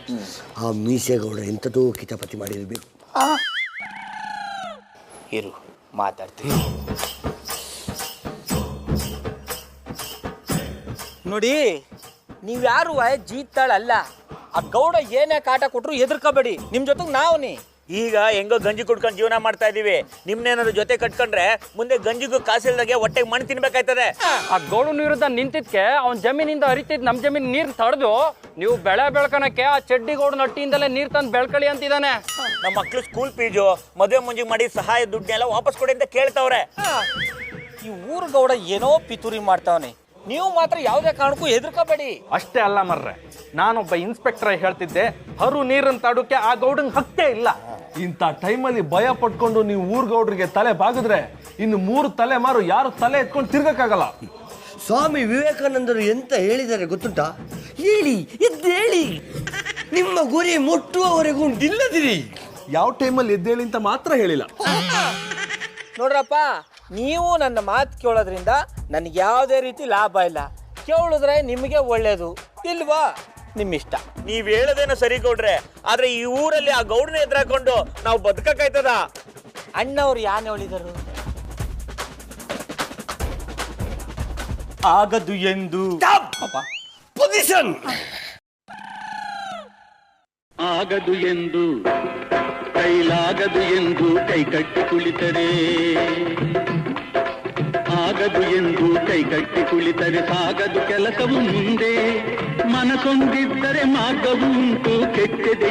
ಆ ಮೀಸೆಗೌಡ ಎಂಥದೋ ಕಿತಾಪತಿ ಮಾಡಿರಬೇಕು. ಇರು ಮಾತಾಡ್ತೀನಿ. ನೋಡಿ, ನೀವ್ಯಾರು ಜೀತಾಳಲ್ಲ. ಆ ಗೌಡ ಏನೇ ಕಾಟ ಕೊಟ್ರು ಹೆದರ್ಕೋಬೇಡಿ, ನಿಮ್ ಜೊತೆಗೆ ನಾವು ಈಗ ಹೆಂಗೋ ಗಂಜಿ ಕುಡ್ಕೊಂಡು ಜೀವನ ಮಾಡ್ತಾ ಇದೀವಿ. ನಿಮ್ನೇನಾದ್ರು ಜೊತೆ ಕಟ್ಕೊಂಡ್ರೆ ಮುಂದೆ ಗಂಜಿಗೂ ಕಾಸಿಲ್ದಾಗೆ ಹೊಟ್ಟೆಗೆ ಮಣ್ಣು ತಿನ್ಬೇಕಾಯ್ತದೆ. ಆ ಗೌಡನ ವಿರುದ್ಧ ನಿಂತಿದ್ಕೆ ಅವ್ನ ಜಮೀನಿಂದ ಹರಿತಿದ್ ನಮ್ ಜಮೀನ್ ನೀರ್ ತಡೆದು ನೀವು ಬೆಳೆ ಬೆಳ್ಕಣಕ್ಕೆ ಆ ಚಡ್ಡಿ ಗೌಡನ ಹಟ್ಟಿಯಿಂದಲೇ ನೀರ್ ತಂದು ಬೆಳ್ಕಳಿ ಅಂತಿದ್ದಾನೆ. ನಮ್ಮ ಮಕ್ಳು ಸ್ಕೂಲ್ ಫೀಸು ಮದುವೆ ಮುಂಜಿ ಮಾಡಿ ಸಹಾಯ ದುಡ್ಡನ್ನೆಲ್ಲ ವಾಪಸ್ ಕೊಡಿ ಅಂತ ಕೇಳ್ತಾವ್ರೆ. ಈ ಊರ್ ಗೌಡ ಏನೋ ಪಿತೂರಿ ಮಾಡ್ತಾವನೆ, ನೀವು ಮಾತ್ರ ಯಾವುದೇ ಕಾರಣಕ್ಕೂ ಹೆದರ್ಕೋಬೇಡಿ. ಅಷ್ಟೇ ಅಲ್ಲ ಮರ್ರೆ, ನಾನೊಬ್ಬ ಇನ್ಸ್ಪೆಕ್ಟರ್ ನೀರ್ತಿದ್ದೆ, ಹರು ನೀರನ್ನು ತಾಡೋಕೆ ಆ ಗೌಡಂಗೆ ಹಕ್ಕೇ ಇಲ್ಲ. ಇಂಥ ಟೈಮಲ್ಲಿ ಭಯ ಪಟ್ಕೊಂಡು ನೀವು ಊರ್ ಗೌಡ್ರಿಗೆ ತಲೆ ಬಾಗಿದ್ರೆ ಇನ್ನು 3 ತಲೆಮಾರು ಯಾರು ತಲೆ ಎತ್ಕೊಂಡು ತಿರ್ಗಕ್ಕಾಗಲ್ಲ. ಸ್ವಾಮಿ ವಿವೇಕಾನಂದರು ಎಂತ ಹೇಳಿದ್ದಾರೆ ಗೊತ್ತುಂಟಾ? ಹೇಳಿ, ಎದ್ದೇಳಿ, ನಿಮ್ಮ ಗುರಿ ಮುಟ್ಟುವವರೆಗೂ ನಿಲ್ಲದಿರಿ. ಯಾವ ಟೈಮಲ್ಲಿ ಎದ್ದೇಳಿ ಅಂತ ಮಾತ್ರ ಹೇಳಿಲ್ಲ. ನೋಡ್ರಪ್ಪ, ನೀವು ನನ್ನ ಮಾತು ಕೇಳೋದ್ರಿಂದ ನನಗೆ ಯಾವುದೇ ರೀತಿ ಲಾಭ ಇಲ್ಲ. ಕೇಳಿದ್ರೆ ನಿಮಗೆ ಒಳ್ಳೇದು, ಇಲ್ವಾ ನಿಮ್ಮಿಷ್ಟ. ನೀವ್ ಹೇಳೋದೇನೋ ಸರಿ ಗೌಡ್ರೆ, ಆದ್ರೆ ಈ ಊರಲ್ಲಿ ಆ ಗೌಡನ ಎದುರಾಕೊಂಡು ನಾವು ಬದುಕಕ್ಕಾಯ್ತದ? ಅಣ್ಣವ್ರು ಯಾನ್ ಹೇಳಿದರು? ಆಗದು ಎಂದು. ಪೊಸಿಷನ್. ಆಗದು ಎಂದು ಕೈಲಾಗದು ಎಂದು ಕೈ ಕಟ್ಟಿ ಕುಳಿತರೆ, ಆಗದು ಎಂದು ಕೈ ಕಟ್ಟಿ ಕುಳಿತರೆ ಸಾಗದು ಕೆಲಸವು ಮುಂದೆ. ಮನಸೊಂದಿದ್ದರೆ ಮಾರ್ಗವು ಉಂಟು, ಕೆಟ್ಟದೆ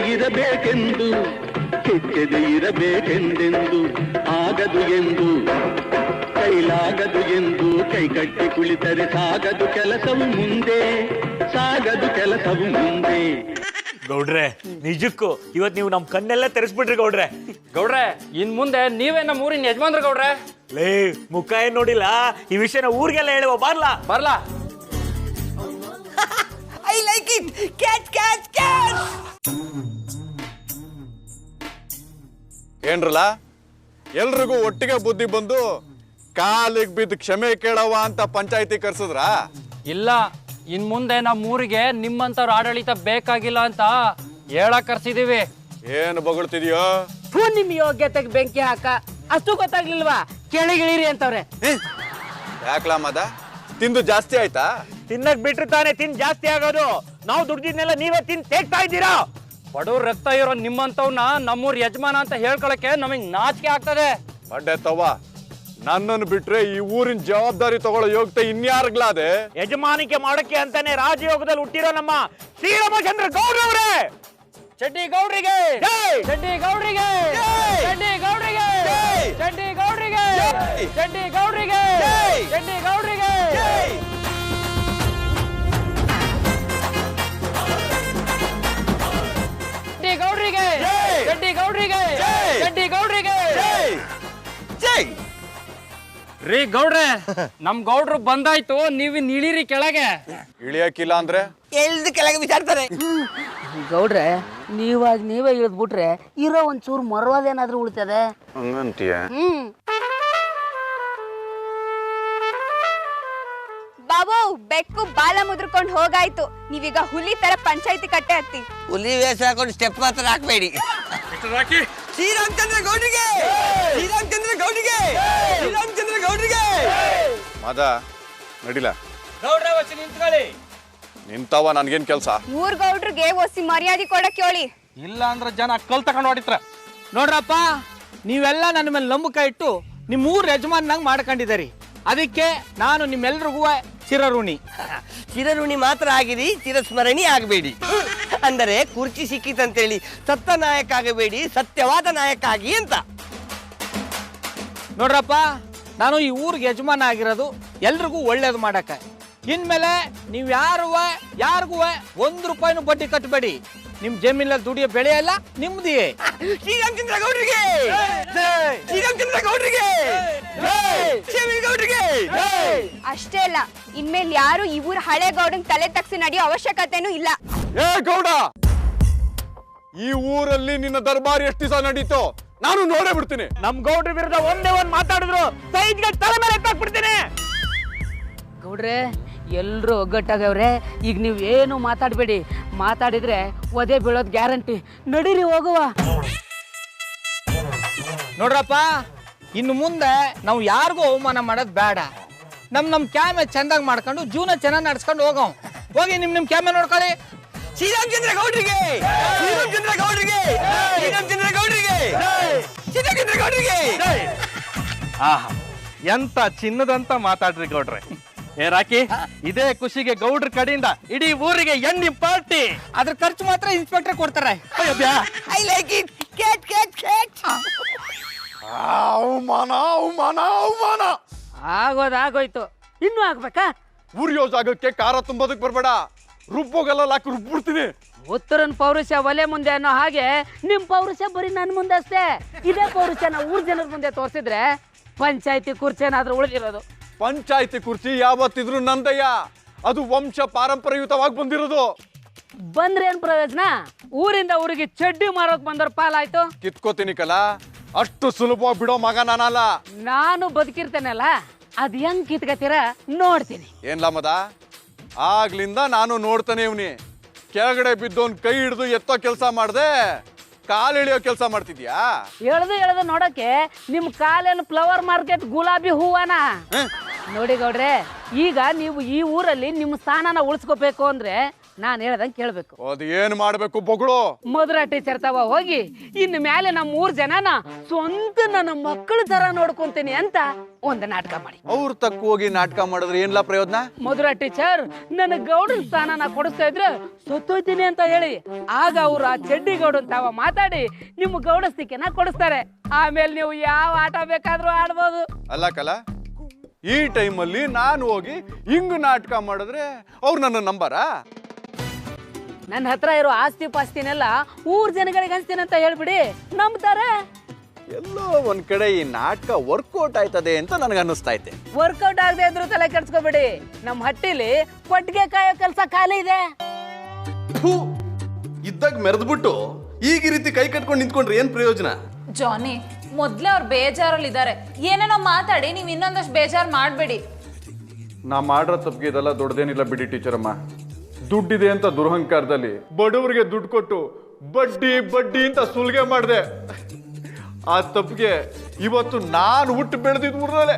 ಇರಬೇಕೆಂದೆಂದು. ಆಗದು ಎಂದು ಕೈಲಾಗದು ಎಂದು ಕೈ ಕಟ್ಟಿ ಕುಳಿತರೆ ಸಾಗದು ಕೆಲಸವು ಮುಂದೆ. ಗೌಡ್ರೆ, ನಿಜಕ್ಕೂ ಇವತ್ತು ನೀವು ನಮ್ ಕಣ್ಣೆಲ್ಲ ತೆರೆಸ್ಬಿಟ್ರಿ ಗೌಡ್ರೆ. ಗೌಡ್ರೆ, ಇನ್ ಮುಂದೆ ನೀವೇ ನಮ್ಮ ಊರಿನ ಯಜಮಾನ್ರು ಗೌಡ್ರೆ. ಲೇ, ಮುಖ ಏನ್ ನೋಡಿಲ್ಲ, ಈ ವಿಷಯನ ಊರಿಗೆಲ್ಲ ಹೇಳುವ. ಬರ್ಲಾ. I like it. ಕ್ಯಾಚ್. ಏನ್ರಲ್ಲ, ಎಲ್ರಿಗೂ ಒಟ್ಟಿಗೆ ಬುದ್ಧಿ ಬಂದು ಕಾಲಿಗೆ ಬಿದ್ದು ಕ್ಷಮೆ ಕೇಳವ ಅಂತ ಪಂಚಾಯತಿ ಕರ್ಸಿದ್ರಾ? ಇಲ್ಲ, ಇನ್ ಮುಂದೆ ನಮ್ಮ ಊರಿಗೆ ನಿಮ್ಮಂತವ್ರ ಆಡಳಿತ ಬೇಕಾಗಿಲ್ಲ ಅಂತ ಹೇಳಕ್ ಕರ್ಸಿದೀವಿ. ಏನು ಬೊಗಳ್ತಿದ್ಯೋ? ನಿಮ್ ಯೋಗ್ಯತೆಗೆ ಬೆಂಕಿ ಹಾಕ, ಅಷ್ಟು ಗೊತ್ತಾಗ್ಲಿಲ್ವಾ? ಕೆಳಗಿಳಿರಿ ಅಂತವ್ರೆ. ಯಾಕ್ಲಾ ಮದ, ತಿಂದು ಜಾಸ್ತಿ ಆಯ್ತಾ? ತಿನ್ನಕ್ ಬಿಟ್ರೆ ತಾನೇ ತಿನ್ ಜಾಸ್ತಿ ಆಗೋದು. ನಾವು ದುಡ್ದಿದ್ನೆಲ್ಲ ನೀವೇ ತಿನ್ ತೇಗ್ತಾ ಇದ್ದೀರಾ. ಬಡವ್ರ ರಕ್ತ ಇರೋ ನಿಮ್ಮಂತವ್ನ ನಮ್ಮೂರ್ ಯಜಮಾನ ಅಂತ ಹೇಳ್ಕೊಳಕ್ಕೆ ನಮಗ್ ನಾಚಿಕೆ ಆಗ್ತದೆ. ಬಡ್ಡೆ ತವ್ವ, ನನ್ನನ್ನು ಬಿಟ್ರೆ ಈ ಊರಿನ ಜವಾಬ್ದಾರಿ ತಗೊಳ್ಳೋ ಯೋಗ್ಯತೆ ಇನ್ಯಾರಿಗ್ಲಾದೆ? ಯಜಮಾನಿಕೆ ಮಾಡಕ್ಕೆ ಅಂತಾನೆ ರಾಜಯೋಗದಲ್ಲಿ ಹುಟ್ಟಿರೋ ನಮ್ಮ ಶ್ರೀರಾಮಚಂದ್ರ ಗೌಡ್ರವ್ರೆ. ಚಡ್ಡಿ ಗೌಡ್ರಿಗೆ ಚಡ್ಡಿ ಗೌಡ್ರಿಗೆ ಚಡ್ಡಿ ಗೌಡ್ರಿಗೆ ಚಡ್ಡಿ ಗೌಡ್ರಿಗೆ ಚಡ್ಡಿ ಗೌಡ್ರಿಗೆ ಚಡ್ಡಿ ಗೌಡ್ರಿಗೆ ಚಡ್ಡಿ ಗೌಡ್ರಿಗೆ ಚಡ್ಡಿ ಗೌಡ್ರಿಗೆ ಚಡ್ಡಿ ಗೌಡ್ರಿಗೆ ರೀ ಗೌಡ್ರೆ ನಮ್ ಗೌಡ್ರು ಬಂದಾಯ್ತು, ನೀವು ಇಳಿರಿ ಕೆಳಗೆ. ಇಳಿಯಕ್ಕಿಲ್ಲ ಅಂದ್ರೆ ಎಲ್ದು ಕೆಳಗೆ ಬಿಸಾಡ್ತಾರೆ. ಗೌಡ್ರೆ ನೀವೇ ಇಳಿದ್ಬಿಟ್ರೆ ಇರೋ ಒಂಚೂರು ಮರವಾದೇನಾದ್ರೂ ಉಳಿತದೆ. ಹಂಗಂತೀಯ? ಬಾಬು ಬೆಕ್ಕು ಬಾಲ ಮುದ್ರಕೊಂಡು ಹೋಗಾಯ್ತು. ನೀವೀಗ ಹುಲಿ ತರ ಪಂಚಾಯತಿ ಕಟ್ಟೆ ಹತ್ತಿ. ಹುಲಿ ವೇಷ ಹಾಕೊಂಡು ಸ್ಟೆಪ್ ಮಾತ್ರ ಹಾಕ್ಬೇಡಿ. ಶ್ರೀರಾಮಚಂದ್ರ ಗೌಡ್ರಿಗೆ ಶ್ರೀರಾಮಚಂದ್ರ ಗೌಡ್ರಿಗೆ ಶ್ರೀರಾಮಚಂದ್ರ ಗೌಡ್ರಿಗೆ. ಮಾದ ನಡಿಲ ಗೌಡ್ರ ವಸಿ ನಿಂತ್ಕೊಳ್ಳಿ. ನಿಂತವ ನನ್ಗೇನ್ ಕೆಲ್ಸ? ಊರ್ ಗೌಡ್ರಿಗೆ ಒಸಿ ಮರ್ಯಾದೆ ಕೊಡಕ್ ಹೇಳಿ. ಇಲ್ಲ ಅಂದ್ರೆ ಜನ ಕಲ್ ತಗೊಂಡು ಹೊಡಿತ್ರ. ನೋಡ್ರಪ್ಪ, ನೀವೆಲ್ಲ ನನ್ನ ಮೇಲೆ ನಂಬಿಕೆ ಇಟ್ಟು ನಿಮ್ಮ ಊರ್ ಯಜಮಾನಾಗ ಮಾಡ್ಕೊಂಡಿದ್ದೀರಿ. ಅದಕ್ಕೆ ನಾನು ನಿಮ್ಮೆಲ್ರಿಗೂ ಚಿರಋಣಿ. ಚಿರಋಣಿ ಮಾತ್ರ ಆಗಿರಿ, ಚಿರಸ್ಮರಣಿ ಆಗಬೇಡಿ. ಅಂದರೆ ಕುರ್ಚಿ ಸಿಕ್ಕಿತಂತೇಳಿ ಸತ್ತ ನಾಯಕ ಆಗಬೇಡಿ, ಸತ್ಯವಾದ ನಾಯಕ ಆಗಿ ಅಂತ. ನೋಡ್ರಪ್ಪ, ನಾನು ಈ ಊರಿಗೆ ಯಜಮಾನ ಆಗಿರೋದು ಎಲ್ರಿಗೂ ಒಳ್ಳೇದು ಮಾಡಕ್ಕೆ. ಇನ್ಮೇಲೆ ನೀವು ಯಾರಿಗೂ 1 ರೂಪಾಯಿನೂ ಬಡ್ಡಿ ಕಟ್ಟಬೇಡಿ. ನಿಮ್ ಜಮೀನಲ್ಲಿ ದುಡಿಯೋ ಬೆಳೆ ಎಲ್ಲ ನಿಮ್ದೇ. ಶ್ರೀರಾಮಚಂದ್ರ ಗೌಡ್ರಿಗೆ ಶ್ರೀರಾಮಚಂದ್ರ ಗೌಡ್ರಿಗೆ ಗೌಡ್ರಿಗೆ. ಅಷ್ಟೇ ಅಲ್ಲ, ಇನ್ಮೇಲೆ ಯಾರು ಈ ಊರ್ ಹಳೆ ಗೌಡನ್ ತಲೆ ತಗ್ಸಿ ನಡೆಯೋ ಅವಶ್ಯಕತೆನೂ ಇಲ್ಲ. ಏ ಗೌಡ, ಈ ಊರಲ್ಲಿ ನಿನ್ನ ದರ್ಬಾರ್ ಎಷ್ಟು ದಿವಸ ನಡೀತೋ ನಾನು ನೋಡೇ ಬಿಡ್ತೀನಿ. ನಮ್ ಗೌಡ್ರ ವಿರುದ್ಧ ಒಂದೇ ಒಂದ್ ಮಾತಾಡಿದ್ರು ಸೈಜ್ಗೆ ತಲೆ ಮೇಲೆ ಎತ್ತಾಕ್ಬಿಡ್ತೀನಿ. ಗೌಡ್ರೆ ಎಲ್ರು ಒಗ್ಗಟ್ಟಾಗವ್ರೆ. ಈಗ ನೀವು ಏನು ಮಾತಾಡಬೇಡಿ, ಮಾತಾಡಿದ್ರೆ ಒದೆ ಬೀಳೋದು ಗ್ಯಾರಂಟಿ. ನಡೀರಿ ಹೋಗುವ. ನೋಡ್ರಪ್ಪ, ಇನ್ನು ಮುಂದೆ ನಾವು ಯಾರಿಗೂ ಅವಮಾನ ಮಾಡೋದು ಬೇಡ. ನಮ್ ಕ್ಯಾಮೆ ಚಂದಾಗಿ ಮಾಡ್ಕೊಂಡು ಜೀವನ ಚೆನ್ನಾಗಿ ನಡ್ಸ್ಕೊಂಡು ಹೋಗಿ ನಿಮ್ ಕ್ಯಾಮೆ ನೋಡ್ಕೊಳ್ಳಿ. ಶ್ರೀರಾಮಚಂದ್ರ ಗೌಡ್ರಿಗೆ ಶ್ರೀರಾಮಚಂದ್ರ ಗೌಡ್ರಿಗೆ ಶ್ರೀರಾಮಚಂದ್ರ ಗೌಡ್ರಿಗೆ ಶ್ರೀರಾಮಚಂದ್ರ ಗೌಡ್ರಿಗೆ. ಆಹಾ, ಎಂತ ಚಿನ್ನದಂತ ಮಾತಾಡ್ರಿ ಗೌಡ್ರೆ. ಏ ರಾಕಿ, ಇದೇ ಖುಷಿಗೆ ಗೌಡ್ರ ಕಡೆಯಿಂದ ಇಡೀ ಊರಿಗೆ ಎಣ್ಣಿ ಪಾರ್ಟಿ. ಅದ್ರ ಖರ್ಚು ಮಾತ್ರ ಇನ್ಸ್ಪೆಕ್ಟರ್ ಕೊಡ್ತಾರೆ. I like it. Kate Kate Kate. ಅವಮಾನ ಅವಮಾನ ಅವಮಾನ. ಆಗೋಯ್ತು, ಇನ್ನೂ ಆಗ್ಬೇಕಾ? ಉರಿಯೋ ಜಾಗಕ್ಕೆ ಖಾರ ತುಂಬೋದಕ್ ಬರ್ಬೇಡ. ರುಬ್ಬೋಗೆಲ್ಲ ಹಾಕಿ ರುಬ್ಬಿಡ್ತೀನಿ. ಉತ್ತರನ್ ಪೌರುಷ ಒಲೆ ಮುಂದೆ ಅನ್ನೋ ಹಾಗೆ ನಿಮ್ ಪೌರುಷ ಬರೀ ನನ್ ಮುಂದೆ ಅಷ್ಟೇ. ಇದೇ ಪೌರುಷ ನಾವು ಊರ್ ಜನರ ಮುಂದೆ ತೋರಿಸಿದ್ರೆ ಪಂಚಾಯತಿ ಕುರ್ಚಿ ಏನಾದ್ರೂ ಉಳಿದಿರೋದು. ಪಂಚಾಯತಿ ಕುರ್ಚಿ ಯಾವತ್ತಿದ್ರು ನಂದಯ್ಯ. ಅದು ವಂಶ ಪಾರಂಪರ್ಯಯುತವಾಗಿ ಬಂದಿರೋದು. ಬಂದ್ರೆ ಏನ್ ಪ್ರಯೋಜನ? ಊರಿಂದ ಊರಿಗೆ ಚಡ್ಡಿ ಮಾರೋಕ್ ಬಂದವ್ರ ಪಾಲಾಯ್ತು. ಕಿತ್ಕೋತೀನಿ ಕಲ, ಅಷ್ಟು ಸುಲಭವಾಗಿ ಬಿಡೋ ಮಗ ನಾನಲ್ಲ. ನಾನು ಬದುಕಿರ್ತೇನಲ್ಲ, ಅದ್ ಹೆಂಗ್ ಕಿತ್ಕತೀರ ನೋಡ್ತೀನಿ. ಏನ್ಲ ಮದ, ಆಗ್ಲಿಂದ ನಾನು ನೋಡ್ತಾನೆ ಇವ್ನಿ. ಕೆಳಗಡೆ ಬಿದ್ದೋನ್ ಕೈ ಹಿಡಿದು ಎತ್ತೋ ಕೆಲಸ ಮಾಡ್ದೆ, ಕಾಲ್ ಎಳಿಯೋ ಕೆಲಸ ಮಾಡ್ತಿದ್ಯಾ? ಎಳ್ದು ನೋಡಕ್ಕೆ ನಿಮ್ ಕಾಲೇನು ಫ್ಲವರ್ ಮಾರ್ಕೆಟ್ ಗುಲಾಬಿ ಹೂವನ? ನೋಡಿ ಗೌಡ್ರೆ, ಈಗ ನೀವು ಈ ಊರಲ್ಲಿ ನಿಮ್ಮ ಸ್ಥಾನನ ಉಳಿಸ್ಕೋಬೇಕು ಅಂದ್ರೆ ನಾನ್ ಹೇಳ್ದಂಗೆ ಕೇಳ್ಬೇಕು. ಅದು ಏನ್ ಮಾಡ್ಬೇಕು ಬೊಗಳು? ಮಧುರ ಟೀಚರ್ ತವ ಹೋಗಿ ಇನ್ ಮೇಲೆ ನಮ್ಮ ಊರ್ ಜನನ ಸ್ವಂತ ನನ್ನ ಮಕ್ಕಳ ತರ ನೋಡ್ಕೊಂತೀನಿ ಅಂತ ಒಂದು ನಾಟಕ ಮಾಡಿ. ಅವ್ರ ತಕ್ಕ ಹೋಗಿ ನಾಟಕ ಮಾಡಿದ್ರೆ ಏನ್ಲ ಪ್ರಯೋಜನ? ಮಧುರ ಟೀಚರ್ ನನ್ನ ಗೌಡನ ಸ್ಥಾನನ ಕೊಡಿಸ್ತಾ ಇದ್ರೆ ಸತ್ತೋಯ್ತೀನಿ ಅಂತ ಹೇಳಿ, ಆಗ ಅವ್ರು ಆ ಚಡ್ಡಿ ಗೌಡನ್ ತಾವ ಮಾತಾಡಿ ನಿಮ್ಮ ಗೌಡಸ್ತಿಕೆನ ಕೊಡಿಸ್ತಾರೆ. ಆಮೇಲೆ ನೀವು ಯಾವ ಆಟ ಬೇಕಾದ್ರೂ ಆಡ್ಬೋದು. ಅಲ್ಲ ಕಲ, ಈ ಟೈಮಲ್ಲಿ ನಾನು ಹೋಗಿ ಹಿಂಗ್ ನಾಟಕ ಮಾಡಿದ್ರೆ ಅವ್ರು ನನ್ನ ನಂಬರಾ? ನನ್ನ ಹತ್ರ ಇರೋ ಆಸ್ತಿ ಪಾಸ್ತಿನೆಲ್ಲ ಊರ್ ಜನಗಳಿಗೆ ಹಂಚ್ತೀನಿ ಅಂತ ಹೇಳ್ಬಿಡಿ, ನಂಬ್ತಾರೆ. ಎಲ್ಲೋ ಒಂದ್ ಕಡೆ ಈ ನಾಟಕ ವರ್ಕೌಟ್ ಆಯ್ತದೆ ಅಂತ ನನಗೆ ಅನ್ನಿಸ್ತಾ ಐತೆ. ವರ್ಕೌಟ್ ಆಗದೆ ಇದ್ರು ತಲೆ ಕೆಡ್ಸ್ಕೊಬೇಡಿ, ನಮ್ಮ ಹಟ್ಟಿಲಿ ಕೊಟ್ಟಿಗೆ ಕಾಯೋ ಕೆಲಸ ಖಾಲಿ ಇದೆ. ಇದ್ದಾಗ ಮೆರೆದ್ಬಿಟ್ಟು ಈಗ ಈ ರೀತಿ ಕೈ ಕಟ್ಕೊಂಡು ನಿಂತ್ಕೊಂಡ್ರೆ ಏನ್ ಪ್ರಯೋಜನ? ಜಾನಿ, ಮೊದ್ಲೇ ಅವ್ರು ಬೇಜಾರಲ್ಲಿ ಇದ್ದಾರೆ. ಏನೇನೋ ಮಾತಾಡಿ ನೀವು ಇನ್ನೊಂದಷ್ಟು ಬೇಜಾರು ಮಾಡಬೇಡಿ. ನಾ ಮಾಡಿರೋ ತಪ್ಪಿಗೆ ಇದೆಲ್ಲ ದೊಡ್ಡದೇನಿಲ್ಲ ಬಿಡಿ ಟೀಚರ್ ಅಮ್ಮ. ದುಡ್ಡಿದೆ ಅಂತ ದುರಹಂಕಾರದಲ್ಲಿ ಬಡವರಿಗೆ ದುಡ್ಡು ಕೊಟ್ಟು ಬಡ್ಡಿ ಬಡ್ಡಿ ಅಂತ ಸುಲಿಗೆ ಮಾಡಿದೆ. ಆ ತಪ್ಪಿಗೆ ಇವತ್ತು ನಾನು ಹುಟ್ಟು ಬೆಳೆದಿದ್ದ ಊರಲ್ಲೇ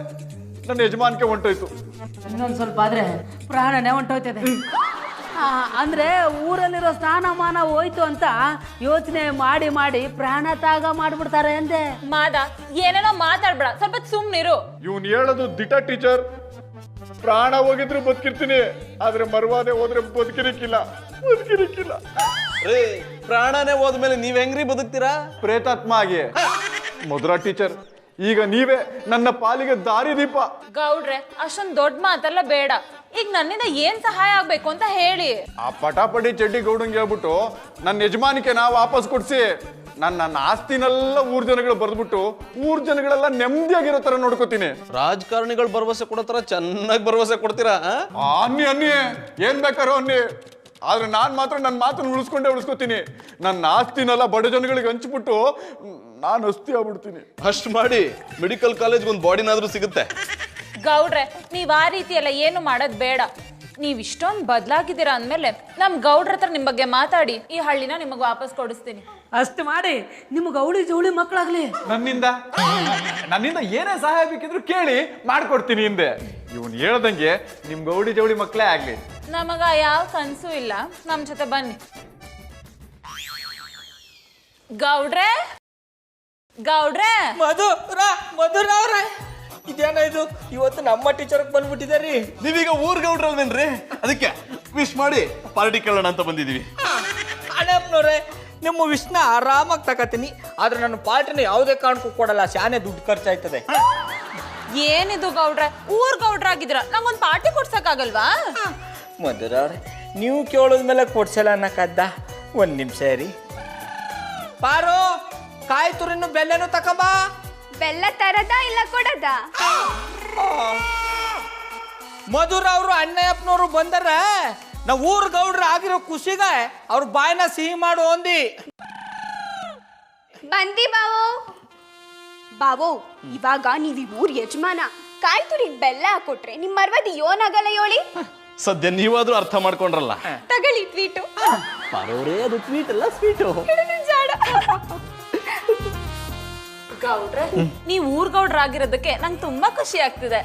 ನನ್ನ ಯಜಮಾನಿಕೆ ಹೊಂಟೋಯ್ತು. ಇನ್ನೊಂದ್ ಸ್ವಲ್ಪ ಆದ್ರೆ ಪ್ರಾಣನೇ ಹೊಂಟೋಯ್ತದೆ. ಅಂದ್ರೆ ಊರಲ್ಲಿರೋ ಸ್ನಾನಮಾನ ಹೋಯ್ತು ಅಂತ ಯೋಚನೆ ಮಾಡಿ ಮಾಡಿ ಪ್ರಾಣ ತ್ಯಾಗ ಮಾಡ್ಬಿಡ್ತಾರೆ ಅಂದೆ. ಮಾದ ಏನೇನೋ ಮಾತಾಡ್ಬೇಡ, ಸ್ವಲ್ಪ ಸುಮ್ನಿರು. ಇವ್ನು ಹೇಳೋದು ದಿಟ ಟೀಚರ್. ಪ್ರಾಣ ಹೋಗಿದ್ರು ಬದುಕಿರ್ತೀನಿ, ಆದ್ರೆ ಮರ್ವಾದೆ ಹೋದ್ರೆ ಬದುಕಿರಕ್ಕಿಲ್ಲ. ರೇ, ಪ್ರಾಣನೇ ಹೋದ್ಮೇಲೆ ನೀವ್ ಹೆಂಗ್ರಿ ಬದುಕ್ತೀರಾ? ಪ್ರೇತಾತ್ಮ ಆಗಿ. ಮಧುರಾ ಟೀಚರ್, ಈಗ ನೀವೇ ನನ್ನ ಪಾಲಿಗೆ ದಾರಿದೀಪ. ಗೌಡ್ರೆ ಅಷ್ಟೊಂದ್ ದೊಡ್ಡ ಮಾತೆಲ್ಲ ಬೇಡ. ಈಗ ನನ್ನಿಂದ ಏನ್ ಸಹಾಯ ಆಗ್ಬೇಕು ಅಂತ ಹೇಳಿ. ಆ ಪಟಾಪಟಿ ಚಡ್ಡಿ ಗೌಡಂಗೆ ಹೇಳ್ಬಿಟ್ಟು ನನ್ನ ಯಜಮಾನಿಕೆ ನಾ ವಾಪಸ್ ಕೊಡ್ಸಿ, ನನ್ನ ಆಸ್ತಿನೆಲ್ಲ ಊರ್ ಜನಗಳು ಬರ್ದ್ಬಿಟ್ಟು ಊರ್ ಜನಗಳೆಲ್ಲ ನೆಮ್ಮದಿಯಾಗಿರೋ ತರ ನೋಡ್ಕೋತೀನಿ. ರಾಜಕಾರಣಿಗಳು ಭರವಸೆ ಕೊಡೋ ತರ ಚೆನ್ನಾಗಿ ಭರವಸೆ ಕೊಡ್ತೀರಾ? ಅನ್ನಿ ಏನ್ ಬೇಕಾರೋ ಅನ್ನಿ, ಆದ್ರೆ ನಾನ್ ಮಾತ್ರ ನನ್ನ ಮಾತನ್ನು ಉಳಿಸ್ಕೋತೀನಿ. ನನ್ನ ಆಸ್ತಿನೆಲ್ಲ ಬಡ ಜನಗಳಿಗೆ ಹಂಚ್ಬಿಟ್ಟು ನಾನು ಅಸ್ತಿ ಆಗ್ಬಿಡ್ತೀನಿ. ಅಷ್ಟ್ ಮಾಡಿ ಮೆಡಿಕಲ್ ಕಾಲೇಜ್ ಒಂದು ಬಾಡಿನಾದ್ರೂ ಸಿಗುತ್ತೆ. ಗೌಡ್ರೆ ನೀವ್ ಆ ರೀತಿ ಎಲ್ಲ ಏನು ಮಾಡೋದ್ ಬೇಡ. ನೀವ್ ಇಷ್ಟೊಂದು ಬದಲಾಗಿದ್ದೀರಾ ಅಂದ್ಮೇಲೆ ನಮ್ ಗೌಡ್ರ ಹತ್ರ ನಿಮ್ ಬಗ್ಗೆ ಮಾತಾಡಿ ಈ ಹಳ್ಳಿನ ನಿಮಗ್ ವಾಪಸ್ ಕೊಡಿಸ್ತೀನಿ. ಅಷ್ಟು ಮಾಡಿ ನಿಮ್ಗೆ ಅವಳಿ ಜವಳಿ ಮಕ್ಕಳಾಗ್ಲಿ. ನನ್ನಿಂದ ಏನೇ ಸಹಾಯ ಬೇಕಿದ್ರು ಕೇಳಿ ಮಾಡ್ಕೊಡ್ತೀನಿ ಹಿಂದೆ. ಇವನ್ ಹೇಳ್ದಂಗೆ ನಿಮ್ ಗೌಡಿ ಜವಳಿ ಮಕ್ಕಳೇ ಆಗ್ಲಿ. ನಮಗ ಯಾವ ಕನ್ಸು ಇಲ್ಲ, ನಮ್ ಜೊತೆ ಬನ್ನಿ. ಗೌಡ್ರೆ ಗೌಡ್ರೆ ಮಧುರ ಅವ್ರ ಇದೇನ ಇದು, ಇವತ್ತು ನಮ್ಮ ಟೀಚರ್ ಬಂದ್ಬಿಟ್ಟಿದಾರಿ. ನೀವೀಗ ಊರ್ ಗೌಡ್ರಲ್ವೇನ್ರಿ, ಅದಕ್ಕೆ ವಿಶ್ ಮಾಡಿ ಪಾರ್ಟಿ ಕೇಳೋಣ ಅಂತ ಬಂದಿದೀವಿ. ಅಣ್ಣಪ್ಪನವ್ರೆ, ನಿಮ್ಮ ವಿಷ್ಣ ಆರಾಮಾಗಿ ತಗೋತೀನಿ, ಆದ್ರೆ ನನ್ನ ಪಾರ್ಟಿನ ಯಾವುದೇ ಕಾರಣಕ್ಕೂ ಕೊಡಲ್ಲ. ಶಾನೆ ದುಡ್ಡು ಖರ್ಚಾಯ್ತದೆ. ಏನಿದು ಗೌಡ್ರೆ, ಊರ್ ಗೌಡ್ರಾಗಿದ್ರ ನಂಗೊಂದ್ ಪಾರ್ಟಿ ಕೊಡ್ಸಕ್ಕಾಗಲ್ವಾ? ಮಧುರ ಅವ್ರೆ, ನೀವು ಕೇಳೋದ್ಮೇಲೆ ಕೊಡ್ಸಲ್ಲ ಅನ್ನಕ್ಕದ್ದ. ಒಂದ್ ನಿಮಿಷ ರೀ. ಪಾರು, ಕಾಯಿ ತುರಿನು ಬೆಲ್ಲೆನು ತಕೊಂಬಾ. ಬೆಲ್ಲ ತರದ ಇಲ್ಲ ಕೊಡದ? ಮಧುರ ಅವರು ಅಣ್ಣಯ್ಯಪ್ಪನವರು ಬಂದಾರ. ನಾವು ಊರ್ ಗೌಡ್ರ ಆಗಿರೋ ಖುಷಿಗ ಅವ್ರ ಬಾಯಿನ ಸಿಹಿ ಮಾಡು ಅಂದಿ. ಬಂದಿ ಬಾವು, ಇವಾಗ ನೀವ್ ಈ ಊರ್ ಯಜಮಾನ. ಕಾಯಿ ತುರಿಗ್ ಬೆಲ್ಲ ಹಾಕೊಟ್ರೆ ನಿಮ್ ಮರ್ವದಿ ಯೋನಾಗಲ್ಲ ಯೋಳಿ. ಸದ್ಯ ನೀವಾದ್ರೂ ಅರ್ಥ ಮಾಡ್ಕೊಂಡ್ರಲ್ಲ. ತಗೊಳ್ಳಿ ಟ್ವೀಟು. ಅದು ಟ್ವೀಟ್ ಅಲ್ಲ, ಸ್ವೀಟು. ಗೌಡ್ರೆ ನೀವ್ ಊರ್ ಗೌಡ್ರಾಗಿರೋದಕ್ಕೆ ನಂಗೆ ತುಂಬಾ ಖುಷಿ ಆಗ್ತಿದೆ.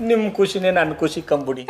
ನಿಮ್ ಖುಷಿನೇ ನನ್ನ ಖುಷಿ ಕಂಬುಡಿ.